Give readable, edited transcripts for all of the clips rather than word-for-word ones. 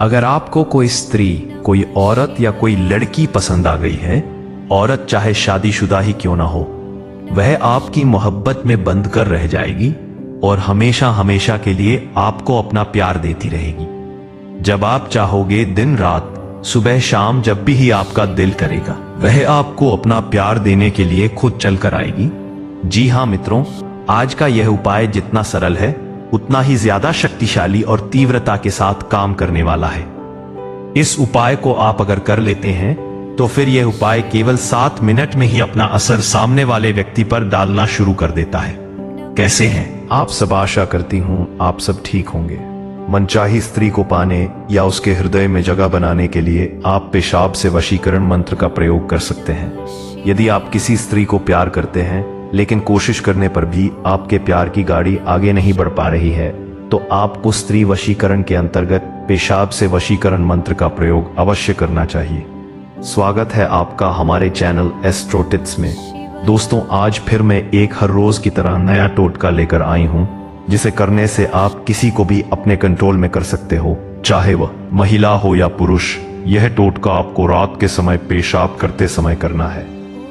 अगर आपको कोई स्त्री, कोई औरत या कोई लड़की पसंद आ गई है, औरत चाहे शादीशुदा ही क्यों ना हो, वह आपकी मोहब्बत में बंद कर रह जाएगी और हमेशा हमेशा के लिए आपको अपना प्यार देती रहेगी। जब आप चाहोगे, दिन रात, सुबह शाम, जब भी ही आपका दिल करेगा, वह आपको अपना प्यार देने के लिए खुद चल कर आएगी। जी हाँ मित्रों, आज का यह उपाय जितना सरल है उतना ही ज्यादा शक्तिशाली और तीव्रता के साथ काम करने वाला है। इस उपाय को आप अगर कर लेते हैं तो फिर यह उपाय केवल 7 मिनट में ही अपना असर सामने वाले व्यक्ति पर डालना शुरू कर देता है। कैसे हैं आप सब? आशा करती हूं आप सब ठीक होंगे। मनचाही स्त्री को पाने या उसके हृदय में जगह बनाने के लिए आप पेशाब से वशीकरण मंत्र का प्रयोग कर सकते हैं। यदि आप किसी स्त्री को प्यार करते हैं लेकिन कोशिश करने पर भी आपके प्यार की गाड़ी आगे नहीं बढ़ पा रही है, तो आपको स्त्री वशीकरण के अंतर्गत पेशाब से वशीकरण मंत्र का प्रयोग अवश्य करना चाहिए। स्वागत है आपका हमारे चैनल एस्ट्रो टिप्स में। दोस्तों, आज फिर मैं एक हर रोज की तरह नया टोटका लेकर आई हूं, जिसे करने से आप किसी को भी अपने कंट्रोल में कर सकते हो, चाहे वह महिला हो या पुरुष। यह टोटका आपको रात के समय पेशाब करते समय करना है।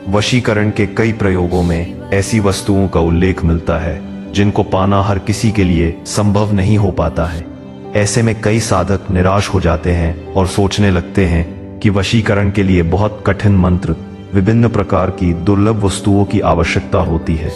वशीकरण के कई प्रयोगों में ऐसी वस्तुओं का उल्लेख मिलता है जिनको पाना हर किसी के लिए संभव नहीं हो पाता है। ऐसे में कई साधक निराश हो जाते हैं और सोचने लगते हैं कि वशीकरण के लिए बहुत कठिन मंत्र, विभिन्न प्रकार की दुर्लभ वस्तुओं की आवश्यकता होती है।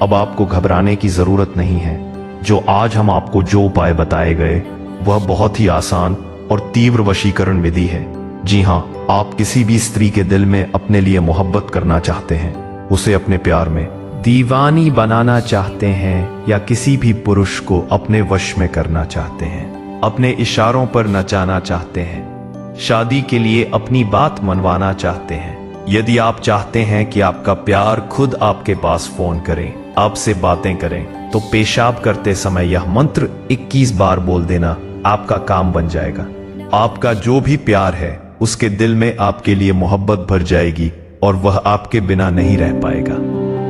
अब आपको घबराने की जरूरत नहीं है। जो आज हम आपको जो उपाय बताए गए वह बहुत ही आसान और तीव्र वशीकरण विधि है। जी हाँ, आप किसी भी स्त्री के दिल में अपने लिए मोहब्बत करना चाहते हैं, उसे अपने प्यार में दीवानी बनाना चाहते हैं, या किसी भी पुरुष को अपने वश में करना चाहते हैं, अपने इशारों पर नचाना चाहते हैं, शादी के लिए अपनी बात मनवाना चाहते हैं। यदि आप चाहते हैं कि आपका प्यार खुद आपके पास फोन करे, आपसे बातें करें, तो पेशाब करते समय यह मंत्र 21 बार बोल देना, आपका काम बन जाएगा। आपका जो भी प्यार है उसके दिल में आपके लिए मोहब्बत भर जाएगी और वह आपके बिना नहीं रह पाएगा।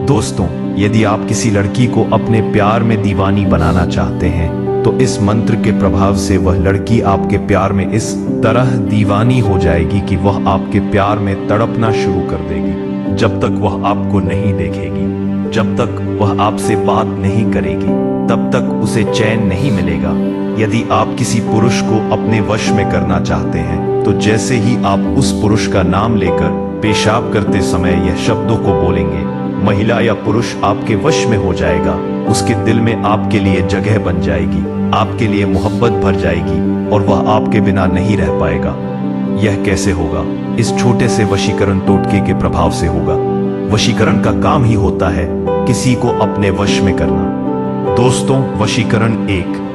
दोस्तों, यदि आप किसी लड़की को अपने प्यार में दीवानी बनाना चाहते हैं तो इस मंत्र के प्रभाव से वह लड़की आपके प्यार में इस तरह दीवानी हो जाएगी कि वह आपके प्यार में तड़पना शुरू कर देगी। जब तक वह आपको नहीं देखेगी, जब तक वह आपसे बात नहीं करेगी, तब तक उसे चैन नहीं मिलेगा। यदि आप किसी पुरुष को अपने वश में करना चाहते हैं तो जैसे ही आप उस पुरुष का नाम लेकर पेशाब करते समय यह शब्दों को बोलेंगे, महिला या पुरुष आपके वश में हो जाएगा। उसके दिल में आपके लिए जगह बन जाएगी, आपके लिए मोहब्बत भर जाएगी और वह आपके बिना नहीं रह पाएगा। यह कैसे होगा? इस छोटे से वशीकरण टोटके के प्रभाव से होगा। वशीकरण का काम ही होता है किसी को अपने वश में करना। दोस्तों, वशीकरण एक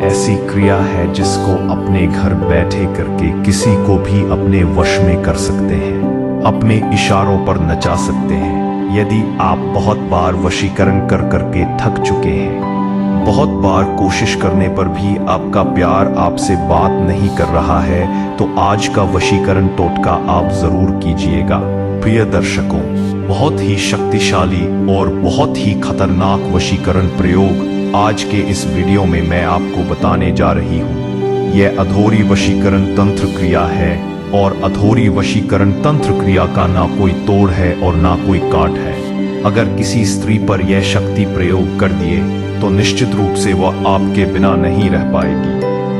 ऐसी क्रिया है जिसको अपने घर बैठे करके किसी को भी अपने वश में कर सकते हैं, अपने इशारों पर नचा सकते हैं। यदि आप बहुत बार वशीकरण कर करके थक चुके हैं, बहुत बार कोशिश करने पर भी आपका प्यार आपसे बात नहीं कर रहा है, तो आज का वशीकरण टोटका आप जरूर कीजिएगा। प्रिय दर्शकों, बहुत ही शक्तिशाली और बहुत ही खतरनाक वशीकरण प्रयोग आज के इस वीडियो में मैं आपको बताने जा रही हूँ। यह अधोरी वशीकरण तंत्र क्रिया है और अधोरी वशीकरण तंत्र क्रिया का ना कोई तोड़ है और ना कोई काट है। अगर किसी स्त्री पर यह शक्ति प्रयोग कर दिए तो निश्चित रूप से वह आपके बिना नहीं रह पाएगी,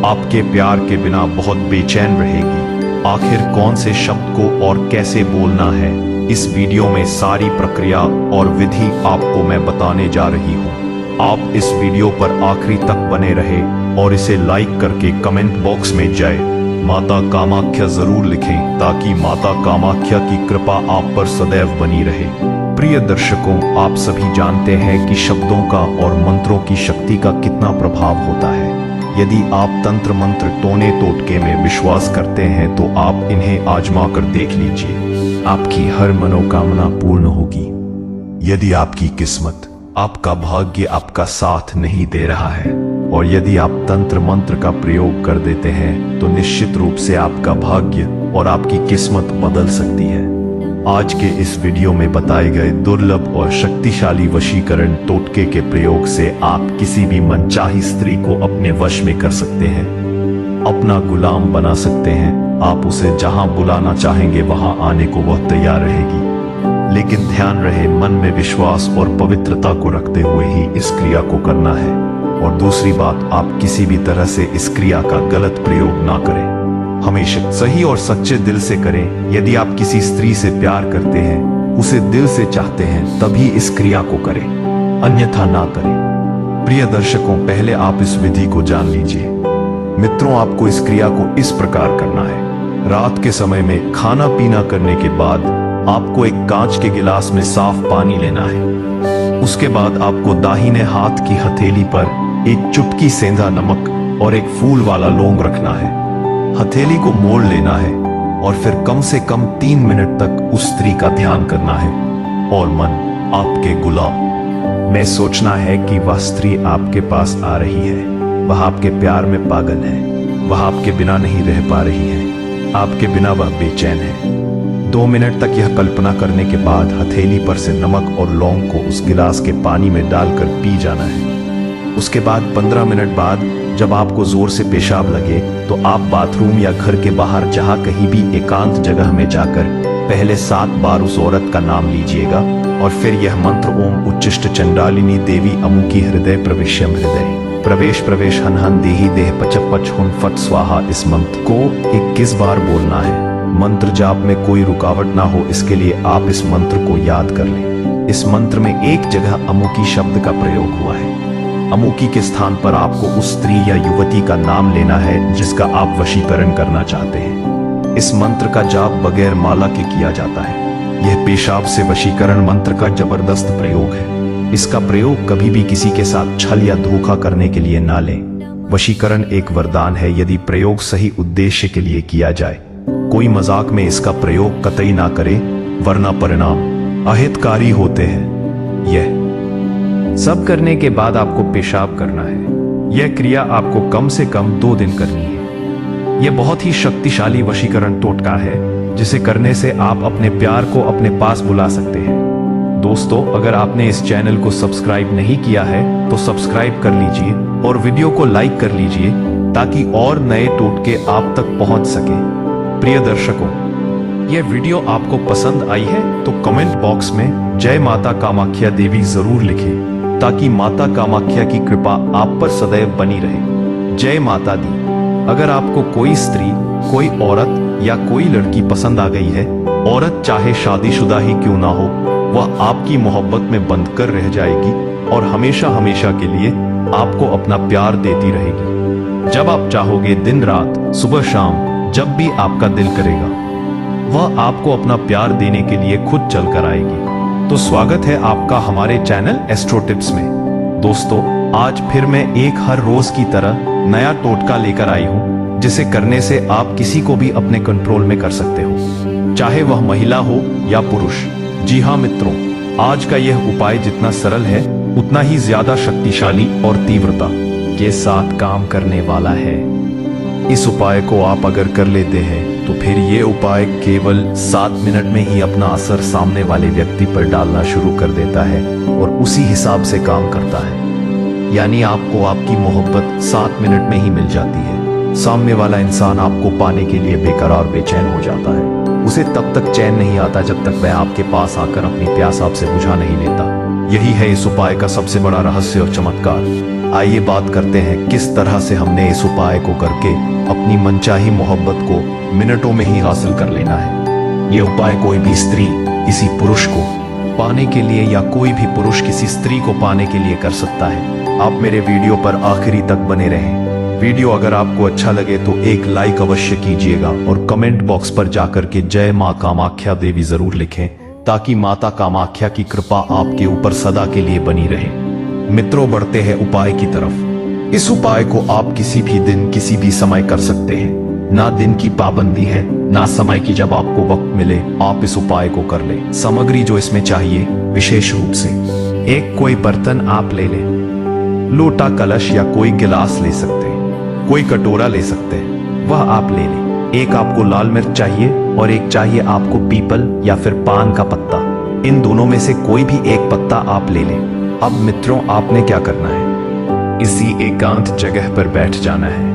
आपके प्यार के बिना बहुत बेचैन रहेगी। आखिर कौन से शब्द को और कैसे बोलना है, इस वीडियो में सारी प्रक्रिया और विधि आपको मैं बताने जा रही हूँ। आप इस वीडियो पर आखिरी तक बने रहे और इसे लाइक करके कमेंट बॉक्स में जाए माता कामाख्या जरूर लिखें, ताकि माता कामाख्या की कृपा आप पर सदैव बनी रहे। प्रिय दर्शकों, आप सभी जानते हैं कि शब्दों का और मंत्रों की शक्ति का कितना प्रभाव होता है। यदि आप तंत्र मंत्र टोने टोटके में विश्वास करते हैं तो आप इन्हें आजमा कर देख लीजिए, आपकी हर मनोकामना पूर्ण होगी। यदि आपकी किस्मत, आपका भाग्य आपका साथ नहीं दे रहा है और यदि आप तंत्र मंत्र का प्रयोग कर देते हैं तो निश्चित रूप से आपका भाग्य और आपकी किस्मत बदल सकती है। आज के इस वीडियो में बताए गए दुर्लभ और शक्तिशाली वशीकरण टोटके के प्रयोग से आप किसी भी मनचाही स्त्री को अपने वश में कर सकते हैं। अपना गुलाम बना सकते हैं। आप उसे जहां बुलाना चाहेंगे वहां आने को वह तैयार रहेगी। लेकिन ध्यान रहे, मन में विश्वास और पवित्रता को रखते हुए ही इस क्रिया को करना है। और दूसरी बात, आप किसी भी तरह से इस क्रिया का गलत प्रयोग ना करें। हमेशा सही और सच्चे दिल से करें। यदि आप किसी स्त्री से प्यार करते हैं, उसे दिल से चाहते हैं, तभी इस क्रिया को करें, अन्यथा ना करें। प्रिय दर्शकों, पहले आप इस विधि को जान लीजिए। मित्रों, आपको इस क्रिया को इस प्रकार करना है। रात के समय में खाना पीना करने के बाद आपको एक कांच के गिलास में साफ पानी लेना है। उसके बाद आपको दाहिने हाथ की हथेली पर एक चुटकी सेंधा नमक और एक फूल वाला लौंग रखना है। हथेली को मोड़ लेना है और फिर कम से कम 3 मिनट तक उस स्त्री का ध्यान करना है और मन आपके गुलाम में सोचना है कि वह स्त्री आपके पास आ रही है, वह आपके प्यार में पागल है, वह आपके बिना नहीं रह पा रही है, आपके बिना वह बेचैन है। 2 मिनट तक यह कल्पना करने के बाद हथेली पर से नमक और लौंग को उस गिलास के पानी में डालकर पी जाना है। उसके बाद 15 मिनट बाद जब आपको जोर से पेशाब लगे तो आप बाथरूम या घर के बाहर जहां कहीं भी एकांत जगह में जाकर पहले 7 बार उस औरत का नाम लीजिएगा और फिर यह मंत्र, ओम उच्चिष्ट चंडालिनी देवी अमुकी हृदय प्रविश्यम हृदय प्रवेश प्रवेश हन हन देही देह पच पच हुन फट स्वाहा, इस मंत्र को 21 बार बोलना है। मंत्र जाप में कोई रुकावट ना हो, इसके लिए आप इस मंत्र को याद कर लें। इस मंत्र में एक जगह अमुकी शब्द का प्रयोग हुआ है। अमुकी के स्थान पर आपको उस स्त्री या युवती का नाम लेना है जिसका आप वशीकरण करना चाहते हैं। इस मंत्र का जाप बगैर माला के किया जाता है। यह पेशाब से वशीकरण मंत्र का जबरदस्त प्रयोग है। इसका प्रयोग कभी भी किसी के साथ छल या धोखा करने के लिए ना लें। वशीकरण एक वरदान है यदि प्रयोग सही उद्देश्य के लिए किया जाए। कोई मजाक में इसका प्रयोग कतई ना करे, वरना परिणाम अहितकारी होते हैं। यह सब करने के बाद आपको पेशाब करना है। यह क्रिया आपको कम से कम 2 दिन करनी है। यह बहुत ही शक्तिशाली वशीकरण टोटका है जिसे करने से आप अपने प्यार को अपने पास बुला सकते हैं। दोस्तों, अगर आपने इस चैनल को सब्सक्राइब नहीं किया है तो सब्सक्राइब कर लीजिए और वीडियो को लाइक कर लीजिए ताकि और नए टोटके आप तक पहुंच सके। प्रिय दर्शकों, यह वीडियो आपको पसंद आई है तो कमेंट बॉक्स में जय माता कामाख्या देवी जरूर लिखें ताकि माता कामाख्या की कृपा आप पर सदैव बनी रहे। जय माता दी। अगर आपको कोई स्त्री, कोई औरत या कोई लड़की पसंद आ गई है, औरत चाहे शादीशुदा ही क्यों ना हो, वह आपकी मोहब्बत में बंधकर रह जाएगी और हमेशा हमेशा के लिए आपको अपना प्यार देती रहेगी। जब आप चाहोगे, दिन रात, सुबह शाम, जब भी आपका दिल करेगा, वह आपको अपना प्यार देने के लिए खुद चलकर आएगी। तो स्वागत है आपका हमारे चैनल एस्ट्रो टिप्स में। दोस्तों, आज फिर मैं एक हर रोज की तरह नया टोटका लेकर आई हूँ जिसे करने से आप किसी को भी अपने कंट्रोल में कर सकते हो, चाहे वह महिला हो या पुरुष। जी हाँ मित्रों, आज का यह उपाय जितना सरल है उतना ही ज्यादा शक्तिशाली और तीव्रता के साथ काम करने वाला है। इस उपाय को आप अगर कर लेते हैं तो फिर ये उपाय केवल 7 मिनट में ही अपना असर सामने वाले व्यक्ति पर डालना शुरू कर देता है और उसी हिसाब से काम करता है। यानी आपको आपकी मोहब्बत 7 मिनट में ही मिल जाती है। सामने वाला इंसान आपको पाने के लिए बेकरार बेचैन हो जाता है। उसे तब तक चैन नहीं आता जब तक वह आपके पास आकर अपनी प्यास आपसे बुझा नहीं लेता। यही है इस उपाय का सबसे बड़ा रहस्य और चमत्कार। आइए बात करते हैं किस तरह से हमने इस उपाय को करके अपनी मनचाही मोहब्बत को मिनटों में ही हासिल कर लेना है। यह उपाय कोई भी स्त्री किसी पुरुष को पाने के लिए या कोई भी पुरुष किसी स्त्री को पाने के लिए कर सकता है। आप मेरे वीडियो पर आखिरी तक बने रहें। वीडियो अगर आपको अच्छा लगे तो एक लाइक अवश्य कीजिएगा और कमेंट बॉक्स पर जाकर के जय मां कामाख्या देवी जरूर लिखें ताकि माता कामाख्या की कृपा आपके ऊपर सदा के लिए बनी रहे। मित्रों, बढ़ते हैं उपाय की तरफ। इस उपाय को आप किसी भी दिन किसी भी समय कर सकते हैं। ना दिन की पाबंदी है ना समय की, जब आपको वक्त मिले आप इस उपाय को कर लें। सामग्री जो इसमें चाहिए विशेष रूप से एक कोई बर्तन आप ले लें, लोटा, कलश या कोई गिलास ले सकते हैं, कोई कटोरा ले सकते हैं, वह आप ले लें। एक आपको लाल मिर्च चाहिए और एक चाहिए आपको पीपल या फिर पान का पत्ता। इन दोनों में से कोई भी एक पत्ता आप ले लें। अब मित्रों, आपने क्या करना है, इसी एकांत जगह पर बैठ जाना है।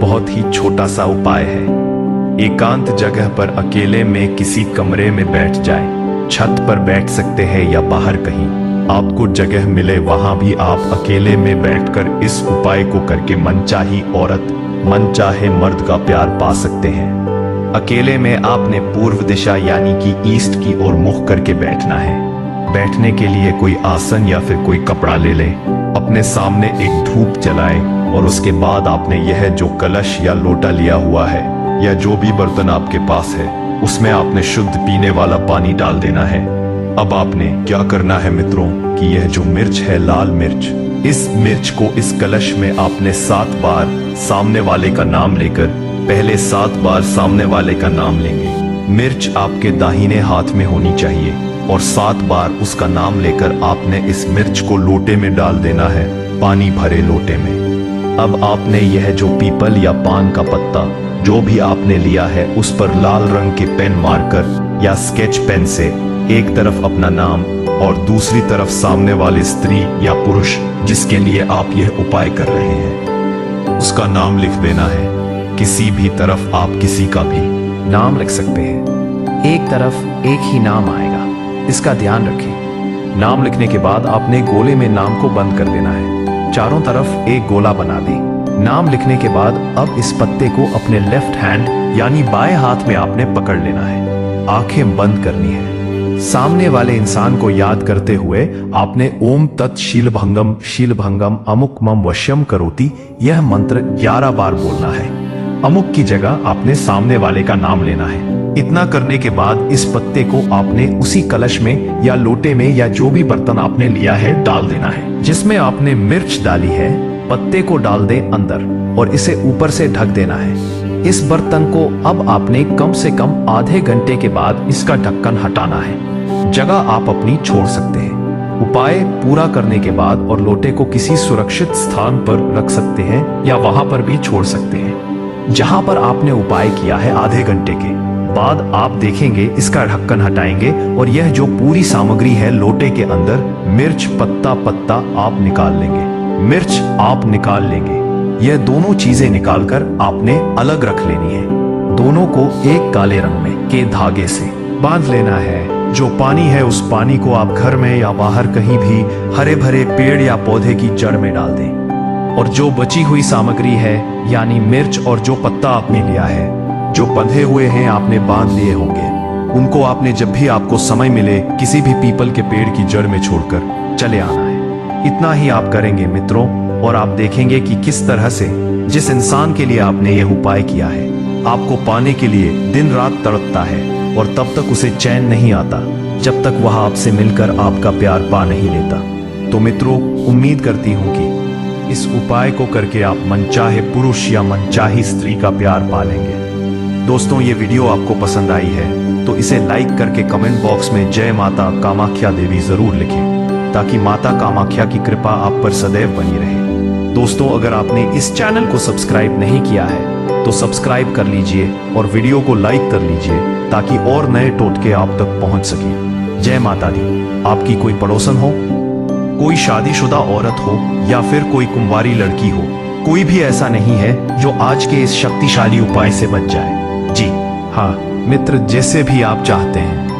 बहुत ही छोटा सा उपाय है। एकांत जगह पर अकेले में किसी कमरे में बैठ जाएं। छत पर बैठ सकते हैं या बाहर कहीं आपको जगह मिले वहां भी आप अकेले में बैठकर इस उपाय को करके मनचाही औरत मनचाहे मर्द का प्यार पा सकते हैं। अकेले में आपने पूर्व दिशा यानी कि ईस्ट की ओर मुख करके बैठना है। बैठने के लिए कोई आसन या फिर कोई कपड़ा ले लें। अपने सामने एक धूप जलाएं और उसके बाद आपने यह जो कलश या लोटा लिया हुआ है या जो भी बर्तन आपके पास है उसमें आपने शुद्ध पीने वाला पानी डाल देना है। अब आपने क्या करना है मित्रों कि यह जो मिर्च है लाल मिर्च, इस मिर्च को इस कलश में आपने 7 बार सामने वाले का नाम लेकर पहले 7 बार सामने वाले का नाम लेंगे। मिर्च आपके दाहिने हाथ में होनी चाहिए और 7 बार उसका नाम लेकर आपने इस मिर्च को लोटे में डाल देना है, पानी भरे लोटे में। अब आपने यह जो पीपल या पान का पत्ता जो भी आपने लिया है उस पर लाल रंग के पेन मारकर या स्केच पेन से एक तरफ अपना नाम और दूसरी तरफ सामने वाली स्त्री या पुरुष जिसके लिए आप यह उपाय कर रहे हैं उसका नाम लिख देना है। किसी भी तरफ आप किसी का भी नाम लिख सकते हैं। एक तरफ एक ही नाम आएगा, इसका ध्यान रखें। नाम लिखने के बाद आपने गोले में नाम को बंद कर देना है। चारों तरफ एक गोला बना दें। नाम लिखने के बाद अब इस पत्ते को अपने लेफ्ट हैंड यानी बाएं हाथ में आपने पकड़ लेना है। आंखें बंद करनी है। सामने वाले इंसान को याद करते हुए आपने ओम तत् शीलभंगम अमुक मम वश्यम करोति यह मंत्र 11 बार बोलना है। अमुक की जगह आपने सामने वाले का नाम लेना है। इतना करने के बाद इस पत्ते को आपने उसी कलश में या लोटे में या जो भी बर्तन आपने लिया है डाल देना है जिसमें आपने मिर्च डाली है। पत्ते को डाल दे अंदर और इसे ऊपर से ढक देना है। इस बर्तन को अब आपने कम से कम आधे घंटे के बाद इसका ढक्कन हटाना है। जगह आप अपनी छोड़ सकते हैं। उपाय पूरा करने के बाद और लोटे को किसी सुरक्षित स्थान पर रख सकते हैं या वहां पर भी छोड़ सकते हैं जहां पर आपने उपाय किया है। आधे घंटे के बाद आप देखेंगे इसका ढक्कन हटाएंगे और यह जो पूरी सामग्री है लोटे के अंदर मिर्च पत्ता आप निकाल लेंगे। मिर्च आप निकाल लेंगे। यह दोनों चीजें निकालकर आपने अलग रख लेनी है। दोनों को एक काले रंग में के धागे से बांध लेना है। जो पानी है उस पानी को आप घर में या बाहर कहीं भी हरे भरे पेड़ या पौधे की जड़ में डाल दें। और जो बची हुई सामग्री है यानी मिर्च और जो पत्ता आपने लिया है जो बंधे हुए हैं आपने बांध लिए होंगे उनको आपने जब भी आपको समय मिले किसी भी पीपल के पेड़ की जड़ में छोड़कर चले आना है। इतना ही आप करेंगे मित्रों और आप देखेंगे कि किस तरह से जिस इंसान के लिए आपने यह उपाय किया है आपको पाने के लिए दिन रात तड़पता है और तब तक उसे चैन नहीं आता जब तक वह आपसे मिलकर आपका प्यार पा नहीं लेता। तो मित्रों उम्मीद करती हूं कि इस उपाय को करके आप मनचाहे पुरुष या मनचाही स्त्री का प्यार पा लेंगे। दोस्तों ये वीडियो आपको पसंद आई है तो इसे लाइक करके कमेंट बॉक्स में जय माता कामाख्या देवी जरूर लिखें ताकि माता कामाख्या की कृपा आप पर सदैव बनी रहे। दोस्तों अगर आपने इस चैनल को सब्सक्राइब नहीं किया है तो सब्सक्राइब कर लीजिए और वीडियो को लाइक कर लीजिए ताकि और नए टोटके आप तक पहुंच सके। जय माता दी। आपकी कोई पड़ोसन हो, कोई शादीशुदा औरत हो या फिर कोई कुंवारी लड़की हो, कोई भी ऐसा नहीं है जो आज के इस शक्तिशाली उपाय से बच जाए। जी हाँ मित्र, जैसे भी आप चाहते हैं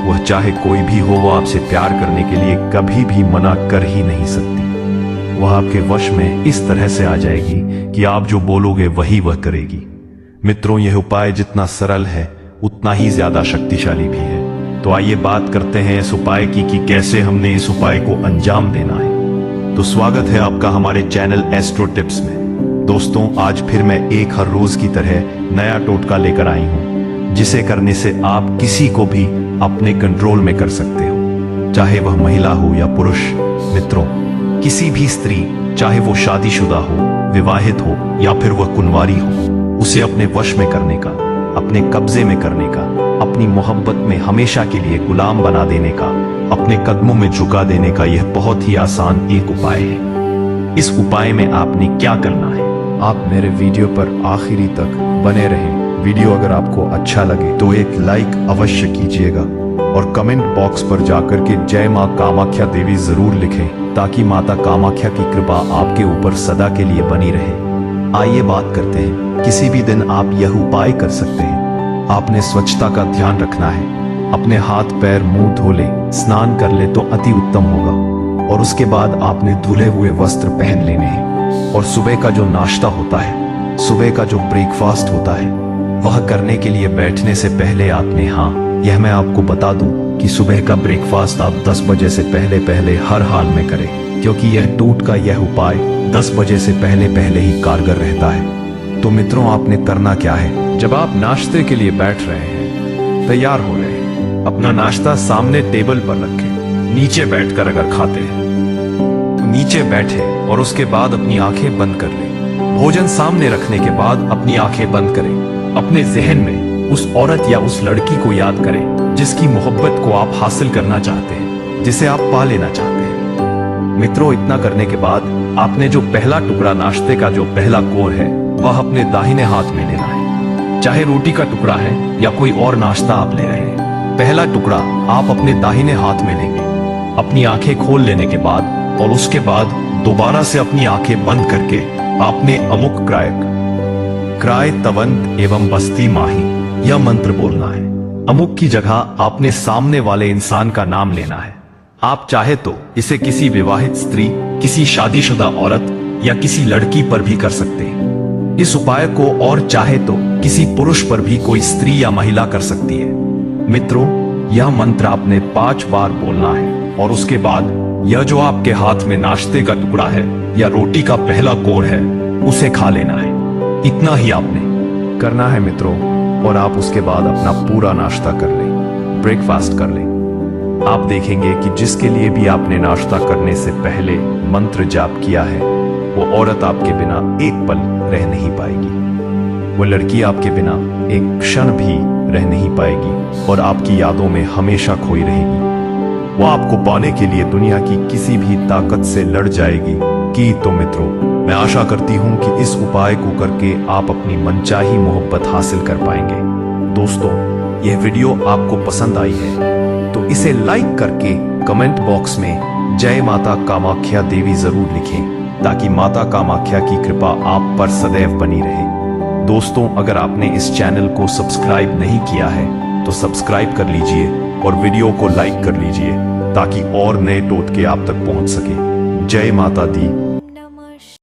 वह चाहे कोई भी हो वो आपसे प्यार करने के लिए कभी भी मना कर ही नहीं सकती। वह आपके वश में इस तरह से आ जाएगी कि आप जो बोलोगे वही वह करेगी। मित्रों यह उपाय जितना सरल है उतना ही ज्यादा शक्तिशाली भी है। तो आइए बात करते हैं इस उपाय की कि कैसे हमने इस उपाय को अंजाम देना है। तो स्वागत है आपका हमारे चैनल एस्ट्रो टिप्स में। दोस्तों आज फिर मैं एक हर रोज की तरह नया टोटका लेकर आई हूं जिसे करने से आप किसी को भी अपने कंट्रोल में कर सकते हो, चाहे वह महिला हो या पुरुष। मित्रों किसी भी स्त्री चाहे वो शादीशुदा हो, विवाहित हो या फिर वह कुंवारी हो, उसे अपने वश में करने का, अपने कब्जे में करने का, अपनी मोहब्बत में हमेशा के लिए गुलाम बना देने का, अपने कदमों में झुका देने का यह बहुत ही आसान एक उपाय है। इस उपाय में आपने क्या करना है, आप मेरे वीडियो पर आखिरी तक बने रहें। वीडियो अगर आपको अच्छा लगे तो एक लाइक अवश्य कीजिएगा और कमेंट बॉक्स पर जाकर के जय मां कामाख्या देवी जरूर लिखें ताकि माता कामाख्या की कृपा आपके ऊपर सदा के लिए बनी रहे। आइए बात करते हैं। किसी भी दिन आप यह उपाय कर सकते हैं। आपने स्वच्छता का ध्यान रखना है। अपने हाथ पैर मुंह धो ले, स्नान कर ले तो अति उत्तम होगा। और उसके बाद आपने धुले हुए वस्त्र पहन लेने हैं। और सुबह का जो नाश्ता होता है, सुबह का जो ब्रेकफास्ट होता है, वह करने के लिए बैठने से पहले आपने, हाँ यह मैं आपको बता दूं कि सुबह का ब्रेकफास्ट आप 10 बजे से पहले हर हाल में करें, क्योंकि यह टूट का यह उपाय 10 बजे से पहले ही कारगर रहता है। तो मित्रों, आपने करना क्या है? जब आप नाश्ते के लिए बैठ रहे हैं, तैयार हो रहे हैं, अपना नाश्ता सामने टेबल पर रखें। नीचे बैठकर अगर खाते हैं तो नीचे बैठे और उसके बाद अपनी आंखें बंद कर लें। भोजन सामने रखने के बाद अपनी आंखें बंद करें। अपने जहन में उस औरत या उस लड़की को याद करें जिसकी मोहब्बत को आप हासिल करना चाहते हैं, जिसे आप पा लेना चाहते हैं। मित्रों, इतना करने के बाद आपने जो पहला टुकड़ा नाश्ते का जो पहला कोर है, वह अपने दाहिने हाथ में लेना है। चाहे रोटी का टुकड़ा है या कोई और नाश्ता आप ले रहे हैं, पहला टुकड़ा आप अपने दाहिने हाथ में लेंगे। अपनी आंखें खोल लेने के बाद और उसके बाद दोबारा से अपनी आंखें बंद करके आपने अमुक क्राय तवंत एवं बस्ती माही यह मंत्र बोलना है। अमुक की जगह आपने सामने वाले इंसान का नाम लेना है। आप चाहे तो इसे किसी विवाहित स्त्री, किसी शादीशुदा औरत या किसी लड़की पर भी कर सकते हैं। इस उपाय को और चाहे तो किसी पुरुष पर भी कोई स्त्री या महिला कर सकती है। मित्रों, यह मंत्र आपने 5 बार बोलना है और उसके बाद यह जो आपके हाथ में नाश्ते का टुकड़ा है या रोटी का पहला कोर है, उसे खा लेना है। इतना ही आपने करना है मित्रों, और आप उसके बाद अपना पूरा नाश्ता कर लें, ब्रेकफास्ट कर लें। आप देखेंगे कि जिसके लिए भी आपने नाश्ता करने से पहले मंत्र जाप किया है, वो औरत आपके बिना एक पल रह नहीं पाएगी। वो लड़की आपके बिना एक क्षण भी रह नहीं पाएगी और आपकी यादों में हमेशा खोई रहेगी। वो आपको पाने के लिए दुनिया की किसी भी ताकत से लड़ जाएगी। तो मित्रों, मैं आशा करती हूं कि इस उपाय को करके आप अपनी मनचाही मोहब्बत हासिल कर पाएंगे। दोस्तों, यह वीडियो आपको पसंद आई है तो इसे लाइक करके कमेंट बॉक्स में जय माता कामाख्या देवी जरूर लिखें, ताकि माता कामाख्या की कृपा आप पर सदैव बनी रहे। दोस्तों, अगर आपने इस चैनल को सब्सक्राइब नहीं किया है तो सब्सक्राइब कर लीजिए और वीडियो को लाइक कर लीजिए, ताकि और नए टोटके आप तक पहुंच सके। जय माता दी।